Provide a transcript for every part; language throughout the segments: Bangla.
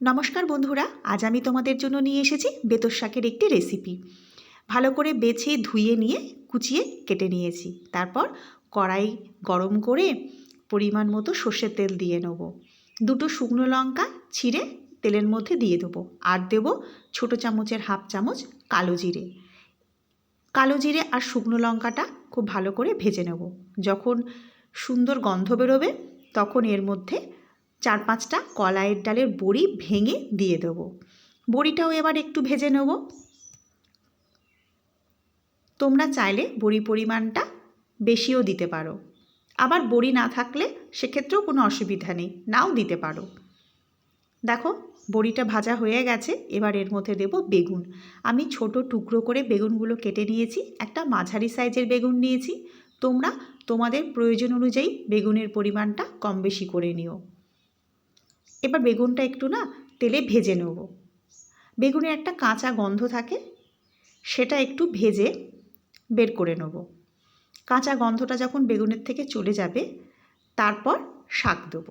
নমস্কার বন্ধুরা, আজ আমি তোমাদের জন্য নিয়ে এসেছি বেতর শাকের একটি রেসিপি। ভালো করে বেছে ধুয়ে নিয়ে কুচিয়ে কেটে নিয়েছি। তারপর কড়াই গরম করে পরিমাণ মতো সর্ষের তেল দিয়ে নেব। দুটো শুকনো লঙ্কা ছিঁড়ে তেলের মধ্যে দিয়ে দেবো। আর দেব ছোটো চামচের হাফ চামচ কালো জিরে। কালো জিরে আর শুকনো লঙ্কাটা খুব ভালো করে ভেজে নেব। যখন সুন্দর গন্ধ বেরোবে তখন এর মধ্যে 4-5টা কলাইয়ের ডালের বড়ি ভেঙে দিয়ে দেবো। বড়িটাও এবার একটু ভেজে নেব। তোমরা চাইলে বড়ি পরিমাণটা বেশিও দিতে পারো, আবার বড়ি না থাকলে সেক্ষেত্রেও কোনো অসুবিধা নেই, নাও দিতে পারো। দেখো বড়িটা ভাজা হয়ে গেছে। এবার এর মধ্যে দেব বেগুন। আমি ছোট টুকরো করে বেগুনগুলো কেটে নিয়েছি। একটা মাঝারি সাইজের বেগুন নিয়েছি। তোমরা তোমাদের প্রয়োজন অনুযায়ী বেগুনের পরিমাণটা কম বেশি করে নিও। এবার বেগুনটা একটু তেলে ভেজে নেব। বেগুনের একটা কাঁচা গন্ধ থাকে, সেটা একটু ভেজে বের করে নেব। কাঁচা গন্ধটা যখন বেগুনের থেকে চলে যাবে তারপর শাক দেব।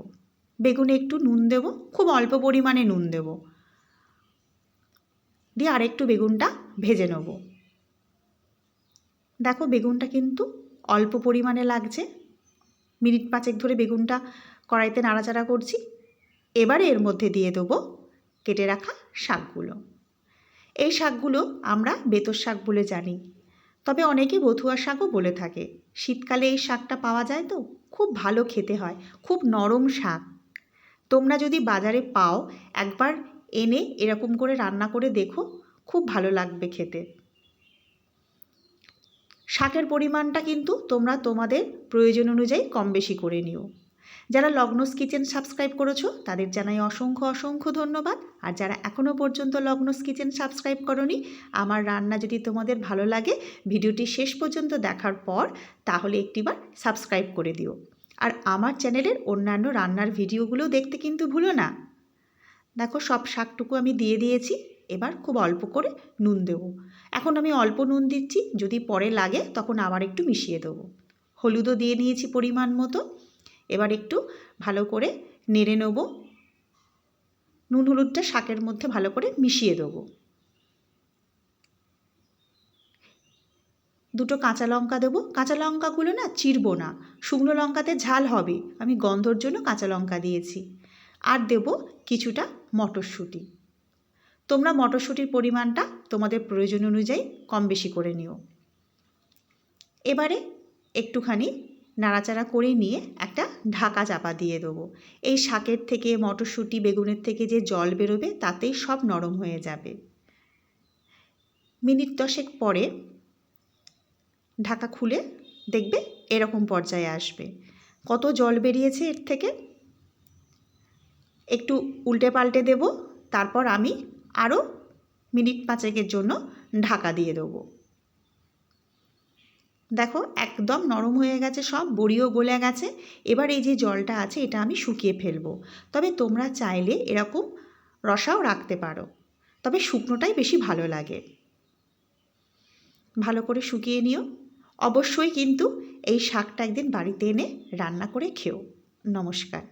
বেগুনে একটু নুন দেব, খুব অল্প পরিমাণে নুন দেব, দিয়ে আরেকটু বেগুনটা ভেজে নেব। দেখো বেগুনটা কিন্তু অল্প পরিমাণে লাগছে। মিনিট 5 ধরে বেগুনটা কড়াইতে নাড়াচাড়া করছি। এবারে এর মধ্যে দিয়ে দেবো কেটে রাখা শাকগুলো। এই শাকগুলো আমরা বেতর শাক বলে জানি, তবে অনেকে বথুয়া শাকও বলে থাকে। শীতকালে এই শাকটা পাওয়া যায় তো, খুব ভালো খেতে হয়, খুব নরম শাক। তোমরা যদি বাজারে পাও একবার এনে এরকম করে রান্না করে দেখো, খুব ভালো লাগবে খেতে। শাকের পরিমাণটা কিন্তু তোমরা তোমাদের প্রয়োজন অনুযায়ী কম বেশি করে নিও। যারা লগ্নস কিচেন সাবস্ক্রাইব করেছো তাদের জানাই অসংখ্য অসংখ্য ধন্যবাদ। আর যারা এখনও পর্যন্ত লগ্নস কিচেন সাবস্ক্রাইব করোনি, আমার রান্না যদি তোমাদের ভালো লাগে ভিডিওটি শেষ পর্যন্ত দেখার পর তাহলে একটিবার সাবস্ক্রাইব করে দিও। আর আমার চ্যানেলের অন্যান্য রান্নার ভিডিওগুলো দেখতে কিন্তু ভুলো না। দেখো সব শাকটুকু আমি দিয়ে দিয়েছি। এবার খুব অল্প করে নুন দেব। এখন আমি অল্প নুন দিচ্ছি, যদি পরে লাগে তখন আবার একটু মিশিয়ে দেবো। হলুদও দিয়ে নিয়েছি পরিমাণ মতো। এবার একটু ভালো করে নেড়ে নেব। নুন হলুদটা শাকের মধ্যে ভালো করে মিশিয়ে দেবো। দুটো কাঁচা লঙ্কা দেবো। কাঁচা লঙ্কাগুলো চিরবো না, শুকনো লঙ্কাতে ঝাল হবে, আমি গন্ধর জন্য কাঁচা লঙ্কা দিয়েছি। আর দেব কিছুটা মটরশুঁটি। তোমরা মটরশুঁটির পরিমাণটা তোমাদের প্রয়োজন অনুযায়ী কম বেশি করে নিও। এবারে একটুখানি নাড়াচাড়া করে নিয়ে একটা ঢাকা চাপা দিয়ে দেবো। এই শাকের থেকে মটরশুঁটি বেগুনের থেকে যে জল বেরোবে তাতেই সব নরম হয়ে যাবে। মিনিট 10 পরে ঢাকা খুলে দেখবে এরকম পর্যায়ে আসবে। কত জল বেরিয়েছে এর থেকে। একটু উল্টে পাল্টে দেব। তারপর আমি আরও মিনিট 5 জন্য ঢাকা দিয়ে দেবো। দেখো একদম নরম হয়ে গেছে, সব বড়িও গলে গেছে। এবার এই যে জলটা আছে এটা আমি শুকিয়ে ফেলবো। তবে তোমরা চাইলে এরকম রসাও রাখতে পারো, তবে শুকনোটাই বেশি ভালো লাগে। ভালো করে শুকিয়ে নিও। অবশ্যই কিন্তু এই শাকটা একদিন বাড়িতে এনে রান্না করে খেও। নমস্কার।